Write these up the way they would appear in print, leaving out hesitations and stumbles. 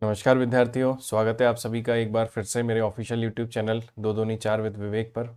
नमस्कार विद्यार्थियों, स्वागत है आप सभी का एक बार फिर से मेरे ऑफिशियल यूट्यूब चैनल दो दूनी चार विद विवेक पर।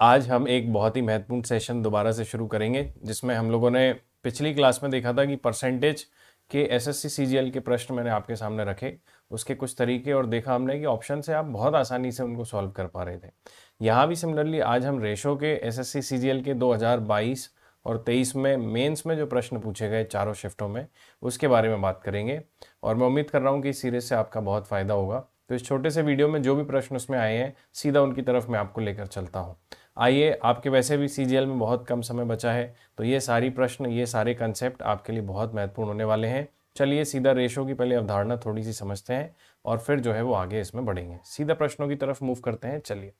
आज हम एक बहुत ही महत्वपूर्ण सेशन दोबारा से शुरू करेंगे, जिसमें हम लोगों ने पिछली क्लास में देखा था कि परसेंटेज के एसएससी सीजीएल के प्रश्न मैंने आपके सामने रखे, उसके कुछ तरीके, और देखा हमने कि ऑप्शन से आप बहुत आसानी से उनको सॉल्व कर पा रहे थे। यहाँ भी सिमिलरली आज हम रेशो के एसएससी सीजीएल के 2022 और 23 में मेंस में जो प्रश्न पूछे गए चारों शिफ्टों में, उसके बारे में बात करेंगे। और मैं उम्मीद कर रहा हूँ कि इस सीरीज से आपका बहुत फ़ायदा होगा। तो इस छोटे से वीडियो में जो भी प्रश्न उसमें आए हैं, सीधा उनकी तरफ मैं आपको लेकर चलता हूँ। आइए, आपके वैसे भी सीजीएल में बहुत कम समय बचा है, तो ये सारी प्रश्न, ये सारे कंसेप्ट आपके लिए बहुत महत्वपूर्ण होने वाले हैं। चलिए सीधा रेशो की पहले अवधारणा थोड़ी सी समझते हैं और फिर जो है वो आगे इसमें बढ़ेंगे। सीधा प्रश्नों की तरफ मूव करते हैं। चलिए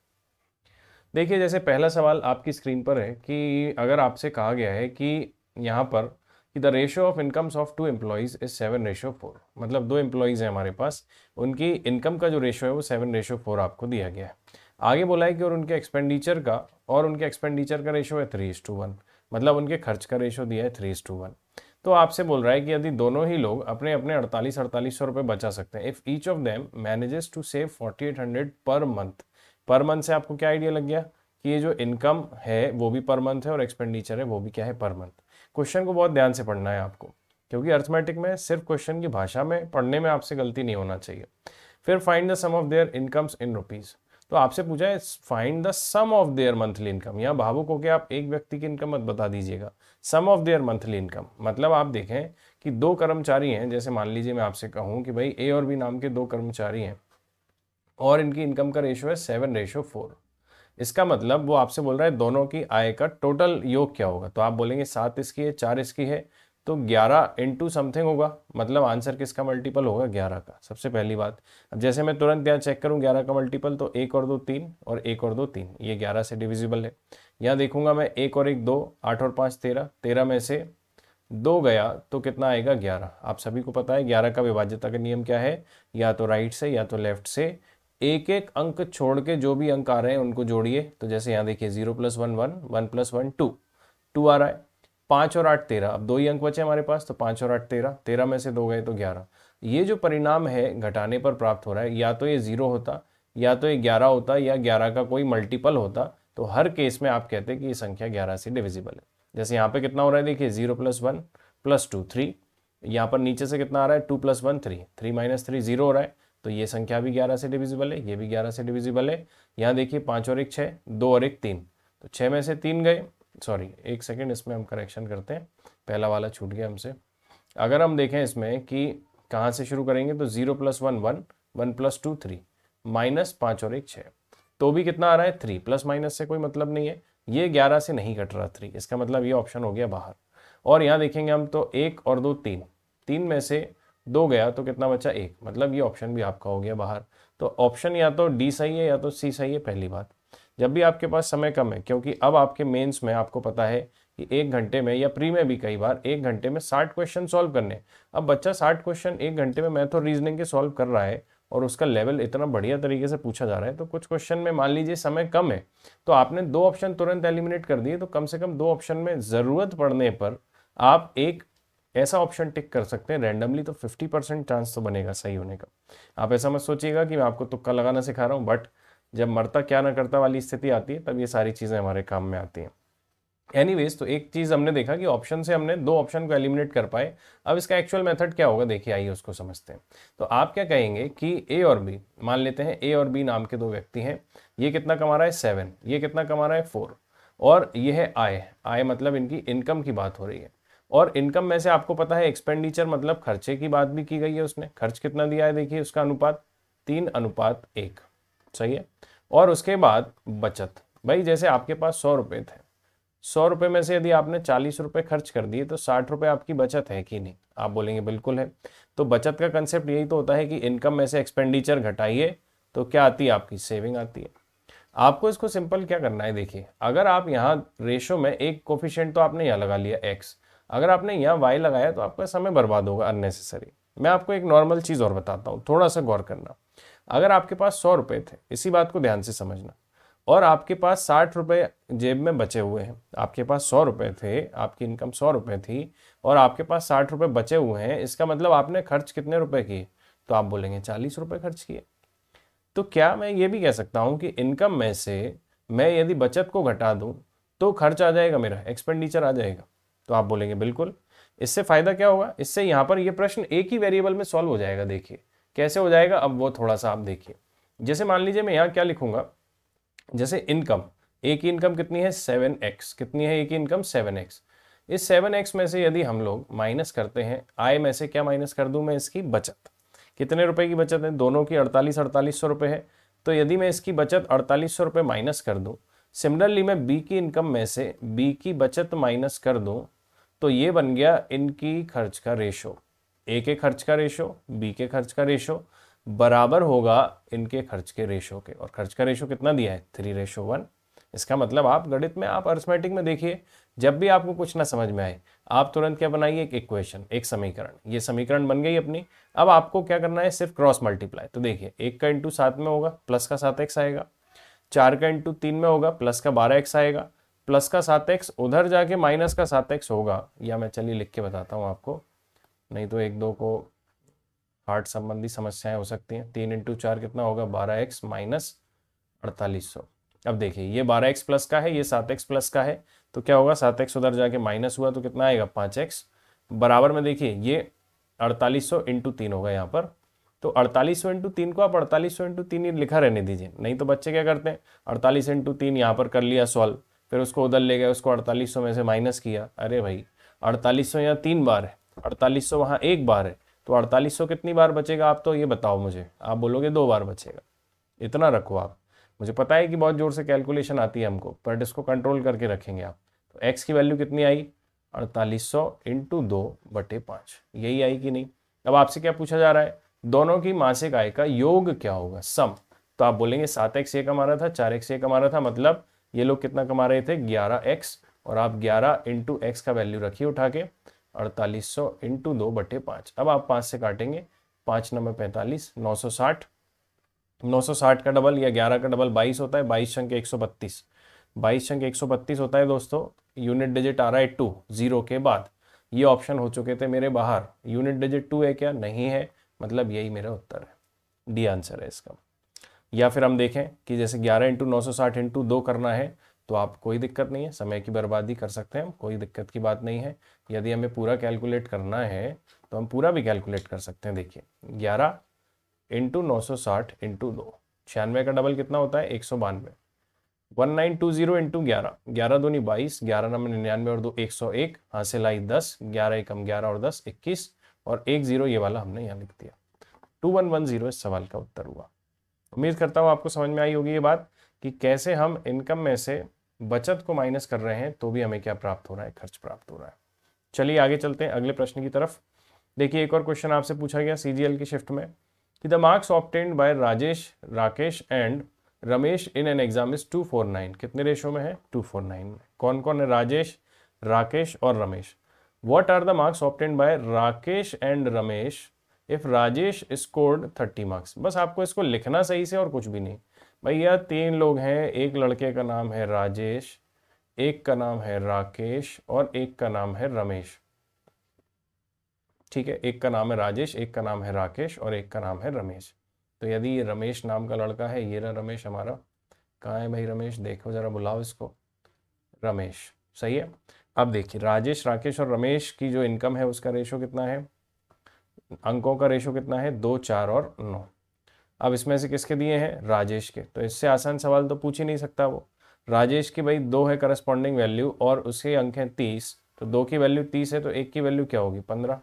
देखिए, जैसे पहला सवाल आपकी स्क्रीन पर है कि अगर आपसे कहा गया है कि यहाँ पर कि the ratio of incomes of two employees is 7:4, मतलब दो एम्प्लॉइज हैं हमारे पास, उनकी इनकम का जो रेशियो है वो 7:4 आपको दिया गया है। आगे बोला है कि और उनके एक्सपेंडिचर का रेशियो है 3:1, मतलब उनके खर्च का रेशियो दिया है 3:1। तो आपसे बोल रहा है कि यदि दोनों ही लोग अपने अपने 4800 रुपये बचा सकते हैं, if each of them manages to save 4800 per month से आपको क्या आइडिया लग गया कि ये जो इनकम है वो भी पर मंथ है और एक्सपेंडिचर है वो भी क्या है, पर मंथ। क्वेश्चन को बहुत ध्यान से पढ़ना है आपको, क्योंकि अर्थमेटिक में सिर्फ क्वेश्चन की भाषा में पढ़ने में आपसे गलती नहीं होना चाहिए। फिर find the sum of their incomes in rupees. तो आपसे पूछा है find the sum of their monthly income. यहाँ भावुक होकर आप एक व्यक्ति की इनकम मत बता दीजिएगा, सम ऑफ देयर मंथली इनकम। मतलब आप देखें कि दो कर्मचारी हैं, जैसे मान लीजिए मैं आपसे कहूँ कि भाई ए और बी नाम के दो कर्मचारी हैं और इनकी इनकम का रेशियो है 7:4। इसका मतलब वो आपसे बोल रहा है दोनों की आय का टोटल योग क्या होगा। तो आप बोलेंगे 7 इसकी है, 4 इसकी है, तो 11 इंटू समथिंग होगा। मतलब आंसर किसका मल्टीपल होगा, 11 का, सबसे पहली बात। अब जैसे मैं तुरंत यहाँ चेक करूँ 11 का मल्टीपल, तो 1 और 2 3 और 1 और 2 3, ये 11 से डिविजिबल है। यहाँ देखूंगा मैं 1 और 1 2, 8 और 5 13, 13 में से 2 गया तो कितना आएगा, 11। आप सभी को पता है 11 का विभाज्यता का नियम क्या है, या तो राइट से या तो लेफ्ट से एक एक अंक छोड़ के जो भी अंक आ रहे हैं उनको जोड़िए। तो जैसे यहाँ देखिए 0 + 1 1, 1 + 1 2, 2 आ रहा है। 5 और 8 13, अब दो ही अंक बचे हमारे पास, तो 5 और 8 13, 13 में से 2 गए तो 11। ये जो परिणाम है घटाने पर प्राप्त हो रहा है, या तो ये 0 होता, या तो ये 11 होता, या 11 का कोई मल्टीपल होता। तो हर केस में आप कहते हैं कि ये संख्या 11 से डिविजिबल है। जैसे यहाँ पे कितना हो रहा है, देखिए 0 + 1 + 2 3, यहाँ पर नीचे से कितना आ रहा है, 2 + 1 3, 3 - 3 0 हो रहा है। तो ये संख्या भी 11 से डिविजिबल है, ये भी 11 से डिविजिबल है। यहाँ देखिए 5 और 1 6, 2 और 1 3, तो 6 में से 3 गए। सॉरी, एक सेकेंड, इसमें हम करेक्शन करते हैं, पहला वाला छूट गया हमसे। अगर हम देखें इसमें कि कहाँ से शुरू करेंगे, तो 0 + 1 1, 1 + 2 3, -5 और 1 6, तो भी कितना आ रहा है 3। प्लस माइनस से कोई मतलब नहीं है, ये 11 से नहीं कट रहा 3, इसका मतलब ये ऑप्शन हो गया बाहर। और यहाँ देखेंगे हम तो 1 और 2 3, 3 में से 2 गया तो कितना बचा 1, मतलब ये ऑप्शन भी आपका हो गया बाहर। तो ऑप्शन या तो डी सही है या तो सी सही है। पहली बात, जब भी आपके पास समय कम है, क्योंकि अब आपके मेंस में आपको पता है कि 1 घंटे में, या प्री में भी कई बार 1 घंटे में 60 क्वेश्चन सॉल्व करने। अब बच्चा 60 क्वेश्चन 1 घंटे में मैथ और रीजनिंग के सॉल्व कर रहा है और उसका लेवल इतना बढ़िया तरीके से पूछा जा रहा है, तो कुछ क्वेश्चन में मान लीजिए समय कम है, तो आपने 2 ऑप्शन तुरंत एलिमिनेट कर दिए, तो कम से कम 2 ऑप्शन में ज़रूरत पड़ने पर आप एक ऐसा ऑप्शन टिक कर सकते हैं रैंडमली, तो 50% चांस तो बनेगा सही होने का। आप ऐसा मत सोचिएगा कि मैं आपको तुक्का लगाना सिखा रहा हूँ, बट जब मरता क्या ना करता वाली स्थिति आती है, तब ये सारी चीज़ें हमारे काम में आती हैं। एनीवेज, तो एक चीज़ हमने देखा कि ऑप्शन से हमने 2 ऑप्शन को एलिमिनेट कर पाए। अब इसका एक्चुअल मेथड क्या होगा, देखिए आइए उसको समझते हैं। तो आप क्या कहेंगे कि ए और बी, मान लेते हैं ए और बी नाम के दो व्यक्ति हैं, ये कितना कमा रहा है 7, ये कितना कमा रहा है 4, और ये है आय मतलब इनकी इनकम की बात हो रही है। और इनकम में से आपको पता है एक्सपेंडिचर मतलब खर्चे की बात भी की गई है, उसने खर्च कितना दिया है, देखिए उसका अनुपात 3:1, सही है। और उसके बाद बचत, भाई जैसे आपके पास 100 रुपये थे, 100 रुपये में से यदि आपने 40 रुपये खर्च कर दिए, तो 60 रुपये आपकी बचत है कि नहीं। आप बोलेंगे बिल्कुल है। तो बचत का कंसेप्ट यही तो होता है कि इनकम में से एक्सपेंडिचर घटाइए तो क्या आती है, आपकी सेविंग आती है। आपको इसको सिंपल क्या करना है, देखिए अगर आप यहाँ रेशो में एक कोफिशिएंट तो आपने यहाँ लगा लिया x, अगर आपने यहाँ y लगाया तो आपका समय बर्बाद होगा अननेसेसरी। मैं आपको एक नॉर्मल चीज़ और बताता हूँ, थोड़ा सा गौर करना। अगर आपके पास 100 रुपये थे, इसी बात को ध्यान से समझना, और आपके पास 60 रुपये जेब में बचे हुए हैं, आपके पास 100 रुपये थे, आपकी इनकम 100 रुपये थी और आपके पास 60 रुपये बचे हुए हैं, इसका मतलब आपने खर्च कितने रुपए किए, तो आप बोलेंगे 40 रुपये खर्च किए। तो क्या मैं ये भी कह सकता हूँ कि इनकम में से मैं यदि बचत को घटा दूँ तो खर्च आ जाएगा, मेरा एक्सपेंडिचर आ जाएगा? तो आप बोलेंगे बिल्कुल। इससे फायदा क्या होगा, इससे यहाँ पर ये प्रश्न एक ही वेरिएबल में सॉल्व हो जाएगा। देखिए कैसे हो जाएगा, अब वो थोड़ा सा आप देखिए। जैसे मान लीजिए मैं यहाँ क्या लिखूंगा, जैसे इनकम, एक की इनकम कितनी है 7x, कितनी है एक की इनकम 7x। इस 7x में से यदि हम लोग माइनस करते हैं, आय में से क्या माइनस कर दूं मैं, इसकी बचत। कितने रुपए की बचत है, दोनों की 4800 रुपये है। तो यदि मैं इसकी बचत 4800 रुपये माइनस कर दूं, सिमिलरली मैं बी की इनकम में से बी की बचत माइनस कर दूं, तो ये बन गया इनकी खर्च का रेशो। ए के खर्च का रेशो बी के खर्च का रेशो बराबर होगा इनके खर्च के रेशो के। और खर्च का रेशो कितना दिया है, 3:1। इसका मतलब आप गणित में, आप अरिथमेटिक में देखिए, जब भी आपको कुछ ना समझ में आए आप तुरंत क्या बनाइए, एक इक्वेशन, एक समीकरण। ये समीकरण बन गई अपनी। अब आपको क्या करना है, सिर्फ क्रॉस मल्टीप्लाई। तो देखिए 1 का इंटू 7 में होगा प्लस का 7x आएगा, 4 का इंटू 3 में होगा प्लस का 12x आएगा, प्लस का 7x उधर जाके माइनस का 7x होगा। या मैं चलिए लिख के बताता हूँ आपको, नहीं तो एक दो को हार्ट संबंधी समस्याएं हो सकती हैं। 3 इंटू 4 कितना होगा, 12x माइनस 4800। अब देखिए ये 12x प्लस का है, ये 7x प्लस का है, तो क्या होगा, 7x उधर जाके माइनस हुआ तो कितना आएगा, 5x। बराबर में देखिए ये 4800 इंटू 3 होगा यहाँ पर। तो 4800 इंटू 3 को आप 4800 इंटू 3 ही लिखा रहने दीजिए, नहीं तो बच्चे क्या करते हैं, 48 इंटू 3 यहाँ पर कर लिया सॉल्व, फिर उसको उधर ले गए, उसको 4800 में से माइनस किया। अरे भाई 4800 यहाँ 3 बार है, 4800 वहाँ 1 बार है, तो 4800 कितनी बार बचेगा, आप तो ये बताओ मुझे। आप बोलोगे 2 बार बचेगा। इतना रखो आप, मुझे पता है कि बहुत जोर से कैलकुलेशन आती है हमको, बट इसको कंट्रोल करके रखेंगे आप। तो x की वैल्यू कितनी आई, 4800 इंटू 2/5, यही आई कि नहीं। अब आपसे क्या पूछा जा रहा है, दोनों की मासिक आय का योग क्या होगा, सम। तो आप बोलेंगे 7x ये कमा रहा था, 4x ये कमा रहा था, मतलब ये लोग कितना कमा रहे थे, 11x। और आप 11 इंटू एक्स का वैल्यू रखिए उठा के, 4800 इंटू 2/5। अब आप 5 से काटेंगे, 5 9 45, 960। 960 का डबल या 11 का डबल 22 होता है, 22 छंग 132, 22 छंग 132 होता है दोस्तों। यूनिट डिजिट आ रहा है 2 0 के बाद। ये ऑप्शन हो चुके थे मेरे बाहर, यूनिट डिजिट 2 है क्या, नहीं है, मतलब यही मेरा उत्तर है, डी आंसर है इसका। या फिर हम देखें कि जैसे 11 इंटू 960 इंटू 2 करना है, तो आप कोई दिक्कत नहीं है, समय की बर्बादी कर सकते हैं हम, कोई दिक्कत की बात नहीं है। यदि हमें पूरा कैलकुलेट करना है तो हम पूरा भी कैलकुलेट कर सकते हैं। देखिए 11 इंटू 960 इंटू 2, 96 का डबल कितना होता है, 192। 1920 इंटू 11, 11 दूनी 22, 11 नंबर 99 और 2 101, हासिल आई 10, 11 एकम 11 और 10 21, और 10 ये वाला हमने यहाँ लिख दिया। 2110 इस सवाल का उत्तर हुआ। उम्मीद करता हूँ आपको समझ में आई होगी ये बात कि कैसे हम इनकम में से बचत को माइनस कर रहे हैं तो भी हमें क्या प्राप्त हो रहा है, खर्च प्राप्त हो रहा है। चलिए आगे चलते हैं अगले प्रश्न की तरफ। देखिए एक और क्वेश्चन आपसे पूछा गया सीजीएल की शिफ्ट में कि the marks obtained bye Rajesh, Rakesh and Ramesh in an exam is 249। कितने रेशो में है, 249 में। कौन कौन है, राजेश, राकेश और Ramesh. What are the marks obtained by Rakesh and Ramesh if Rajesh scored 30 marks. बस आपको इसको लिखना सही से और कुछ भी नहीं। भैया 3 लोग हैं, एक लड़के का नाम है राजेश, एक का नाम है राकेश और एक का नाम है रमेश। ठीक है, एक का नाम है राजेश, एक का नाम है राकेश और एक का नाम है रमेश। तो यदि ये रमेश नाम का लड़का है, ये रहा रमेश हमारा, कहाँ है भाई रमेश, देखो जरा बुलाओ इसको, रमेश सही है। अब देखिए राजेश, राकेश और रमेश की जो इनकम है उसका रेशो कितना है, अंकों का रेशो कितना है, 2 4 और 9। अब इसमें से किसके दिए हैं, राजेश के। तो इससे आसान सवाल तो पूछ ही नहीं सकता वो। राजेश की भाई 2 है करस्पॉन्डिंग वैल्यू और उसके अंक हैं 30, तो 2 की वैल्यू 30 है तो 1 की वैल्यू क्या होगी, 15।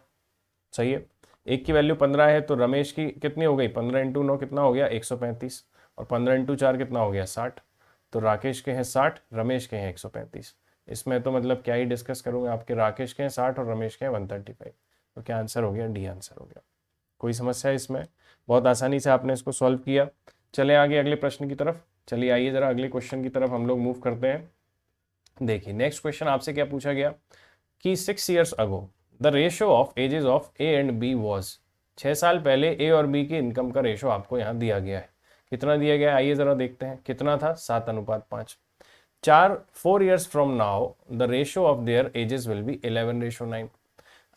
सही है, 1 की वैल्यू 15 है तो रमेश की कितनी हो गई, 15 इंटू 9 कितना हो गया, 135, और 15 इंटू 4 कितना हो गया, 60। तो राकेश के हैं 60, रमेश के हैं 135। इसमें तो मतलब क्या ही डिस्कस करूँगा, आपके राकेश के हैं 60 और रमेश के हैं 135। तो क्या आंसर हो गया, डी आंसर हो गया। कोई समस्या है इसमें, बहुत आसानी से आपने इसको सॉल्व किया। चले आगे अगले प्रश्न की तरफ। चलिए आइए जरा अगले क्वेश्चन की तरफ हम लोग मूव करते हैं। देखिए नेक्स्ट क्वेश्चन आपसे क्या पूछा गया कि 6 years ago the ratio of ages of A and B was. 6 साल पहले ए और बी की इनकम का रेशो आपको यहाँ दिया गया है। कितना दिया गया है, आइए जरा देखते हैं कितना था, 7:5। 4 years from now the ratio of their edges will be 11:9।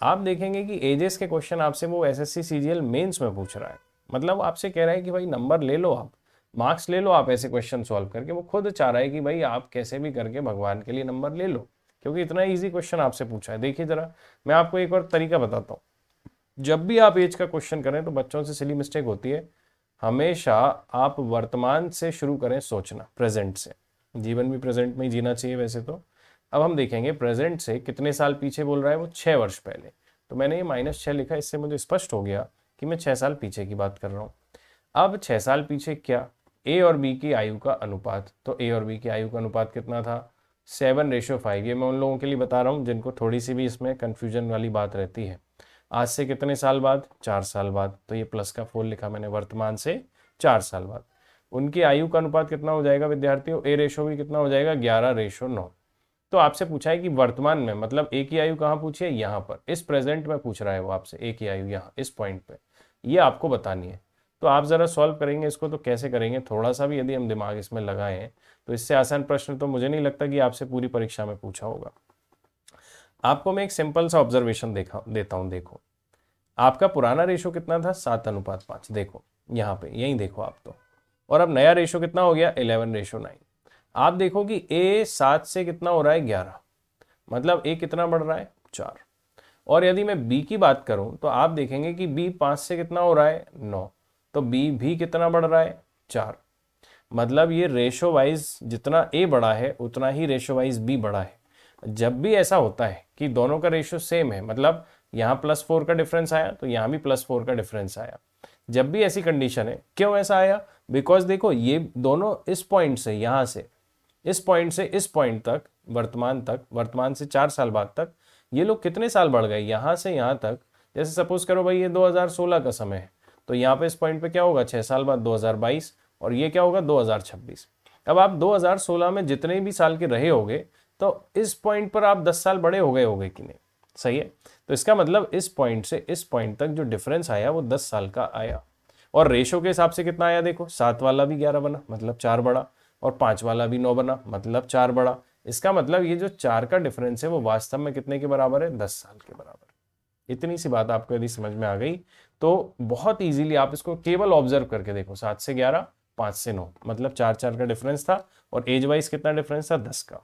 आप देखेंगे कि एजेस के क्वेश्चन आपसे वो एसएससी सीजीएल मेंस में पूछ रहा है। मतलब आपसे कह रहा है कि भाई नंबर ले लो, आप मार्क्स ले लो, आप ऐसे क्वेश्चन सॉल्व करके। वो खुद चाह रहा है कि भाई आप कैसे भी करके भगवान के लिए नंबर ले लो, क्योंकि इतना इजी क्वेश्चन आपसे पूछा है। देखिए जरा, मैं आपको एक और तरीका बताता हूँ। जब भी आप एज का क्वेश्चन करें तो बच्चों से सिली मिस्टेक होती है, हमेशा आप वर्तमान से शुरू करें सोचना, प्रेजेंट से। जीवन भी प्रेजेंट में ही जीना चाहिए वैसे तो। अब हम देखेंगे प्रेजेंट से कितने साल पीछे बोल रहा है वो, 6 वर्ष पहले। तो मैंने ये -6 लिखा, इससे मुझे स्पष्ट हो गया कि मैं 6 साल पीछे की बात कर रहा हूँ। अब 6 साल पीछे क्या, ए और बी की आयु का अनुपात। तो ए और बी की आयु का अनुपात कितना था, 7:5। ये मैं उन लोगों के लिए बता रहा हूँ जिनको थोड़ी सी भी इसमें कन्फ्यूजन वाली बात रहती है। आज से कितने साल बाद, 4 साल बाद। तो ये प्लस का 4 लिखा मैंने, वर्तमान से 4 साल बाद। उनकी आयु का अनुपात कितना हो जाएगा विद्यार्थियों, ए रेशो भी कितना हो जाएगा, 11:9। तो आपसे पूछा है कि वर्तमान में, मतलब ए की आयु कहाँ पूछी है, यहाँ पर इस प्रेजेंट में पूछ रहा है वो आपसे, ए की आयु यहाँ इस पॉइंट पे, ये आपको बतानी है। तो आप जरा सॉल्व करेंगे इसको तो कैसे करेंगे, थोड़ा सा भी यदि हम दिमाग इसमें लगाएं तो इससे आसान प्रश्न तो मुझे नहीं लगता कि आपसे पूरी परीक्षा में पूछा होगा। आपको मैं एक सिंपल सा ऑब्जर्वेशन देता हूँ। देखो आपका पुराना रेशो कितना था, 7:5। देखो यहाँ पे, यही देखो आप तो। और अब नया रेशो कितना हो गया, 11:9। आप देखो कि ए 7 से कितना हो रहा है, 11, मतलब ए कितना बढ़ रहा है, 4। और यदि मैं बी की बात करूं तो आप देखेंगे कि बी 5 से कितना हो रहा है, 9। तो बी भी कितना बढ़ रहा है, 4। मतलब ये रेशो वाइज जितना ए बड़ा है उतना ही रेशो वाइज बी बड़ा है। जब भी ऐसा होता है कि दोनों का रेशो सेम है, मतलब यहाँ +4 का डिफरेंस आया तो यहाँ भी +4 का डिफरेंस आया, जब भी ऐसी कंडीशन है, क्यों ऐसा आया, बिकॉज देखो ये दोनों इस पॉइंट से, यहाँ से इस पॉइंट से इस पॉइंट तक, वर्तमान से 4 साल बाद तक, ये लोग कितने साल बढ़ गए, यहाँ से यहाँ तक। जैसे सपोज करो भाई ये 2016 का समय है, तो यहाँ पे इस पॉइंट पे क्या होगा, 6 साल बाद 2022, और ये क्या होगा 2026। अब आप 2016 में जितने भी साल के रहे होगे तो इस पॉइंट पर आप 10 साल बड़े हो गए होगे कि नहीं, सही है। तो इसका मतलब इस पॉइंट से इस पॉइंट तक जो डिफरेंस आया वो 10 साल का आया। और रेशो के हिसाब से कितना आया, देखो 7 वाला भी 11 बना, मतलब 4 बड़ा, और 5 वाला भी 9 बना, मतलब 4 बड़ा। इसका मतलब ये जो 4 का डिफरेंस है वो वास्तव में कितने के बराबर है, 10 साल के बराबर। इतनी सी बात आपको यदि समझ में आ गई तो बहुत इजीली आप इसको केवल ऑब्जर्व करके देखो, 7 से 11, 5 से 9, मतलब 4 का डिफरेंस था। और एज वाइज कितना डिफरेंस था, 10 का।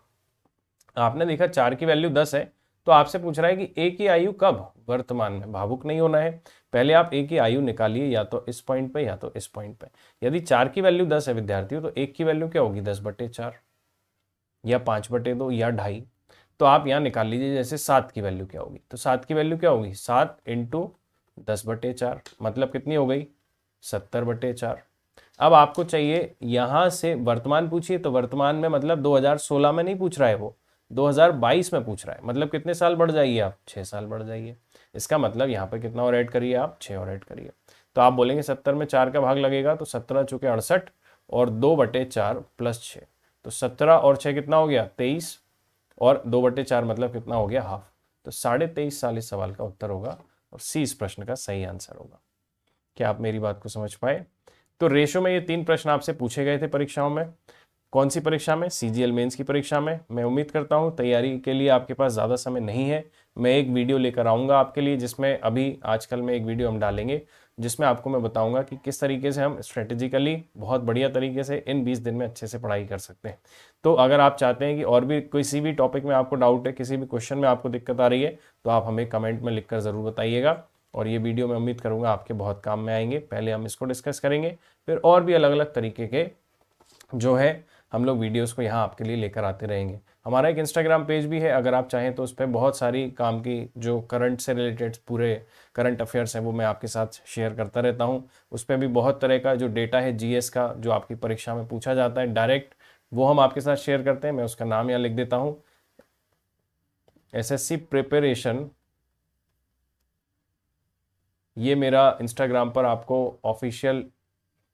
आपने देखा 4 की वैल्यू 10 है, तो आपसे पूछ रहा है कि ए की आयु कब, वर्तमान में। भावुक नहीं होना है, पहले आप ए की आयु निकालिए, या तो इस पॉइंट पे या तो इस पॉइंट पे। यदि 4 की वैल्यू 10 है विद्यार्थियों, तो एक की वैल्यू क्या होगी, 10/4 या 5/2 या 2.5। तो आप यहाँ निकाल लीजिए, जैसे 7 की वैल्यू क्या होगी, तो 7 की वैल्यू क्या होगी, 7 × 10/4, मतलब कितनी हो गई, 70/4। अब आपको चाहिए यहाँ से वर्तमान पूछिए, तो वर्तमान में मतलब 2016 में नहीं पूछ रहा है वो, 2022 में पूछ रहा है, मतलब कितने साल बढ़ जाइए आप, 6 साल बढ़ जाइए। इसका मतलब यहाँ पर कितना और ऐड करिए आप, 6 और ऐड करिए। तो आप बोलेंगे 70 में 4 का भाग लगेगा, तो 17 चुके 68, और 2/4 + 6, तो 17 और 6 कितना हो गया, 23, और 2/4 मतलब कितना हो गया, हाफ। तो 23.5 साल इस सवाल का उत्तर होगा, और सी इस प्रश्न का सही आंसर होगा। क्या आप मेरी बात को समझ पाए। तो रेशो में ये 3 प्रश्न आपसे पूछे गए थे परीक्षाओं में। कौन सी परीक्षा में, सीजीएल मेंस की परीक्षा में। मैं उम्मीद करता हूँ तैयारी के लिए आपके पास ज़्यादा समय नहीं है। मैं एक वीडियो लेकर आऊँगा आपके लिए, जिसमें अभी आजकल में एक वीडियो हम डालेंगे, जिसमें आपको मैं बताऊंगा कि किस तरीके से हम स्ट्रेटेजिकली बहुत बढ़िया तरीके से इन 20 दिन में अच्छे से पढ़ाई कर सकते हैं। तो अगर आप चाहते हैं कि और भी किसी भी टॉपिक में आपको डाउट है, किसी भी क्वेश्चन में आपको दिक्कत आ रही है, तो आप हमें कमेंट में लिखकर ज़रूर बताइएगा। और ये वीडियो मैं उम्मीद करूँगा आपके बहुत काम में आएंगे। पहले हम इसको डिस्कस करेंगे, फिर और भी अलग अलग तरीके के जो है हम लोग वीडियोस को यहाँ आपके लिए लेकर आते रहेंगे। हमारा एक इंस्टाग्राम पेज भी है, अगर आप चाहें तो उस पर बहुत सारी काम की जो करंट से रिलेटेड पूरे करंट अफेयर्स हैं वो मैं आपके साथ शेयर करता रहता हूँ। उस पर भी बहुत तरह का जो डेटा है जीएस का, जो आपकी परीक्षा में पूछा जाता है डायरेक्ट, वो हम आपके साथ शेयर करते हैं। मैं उसका नाम यहाँ लिख देता हूँ, एसएससी प्रिपरेशन। ये मेरा इंस्टाग्राम पर आपको ऑफिशियल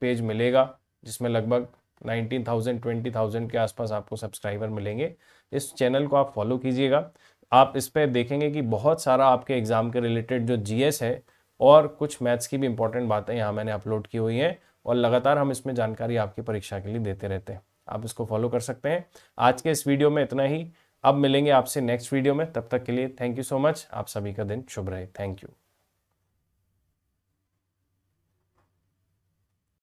पेज मिलेगा, जिसमें लगभग 19,000 20,000 के आसपास आपको सब्सक्राइबर मिलेंगे। इस चैनल को आप फॉलो कीजिएगा। आप इस पर देखेंगे कि बहुत सारा आपके एग्ज़ाम के रिलेटेड जो जीएस है और कुछ मैथ्स की भी इंपॉर्टेंट बातें यहाँ मैंने अपलोड की हुई हैं, और लगातार हम इसमें जानकारी आपकी परीक्षा के लिए देते रहते हैं। आप इसको फॉलो कर सकते हैं। आज के इस वीडियो में इतना ही। अब मिलेंगे आपसे नेक्स्ट वीडियो में, तब तक के लिए थैंक यू सो मच। आप सभी का दिन शुभ रहे। Thank you.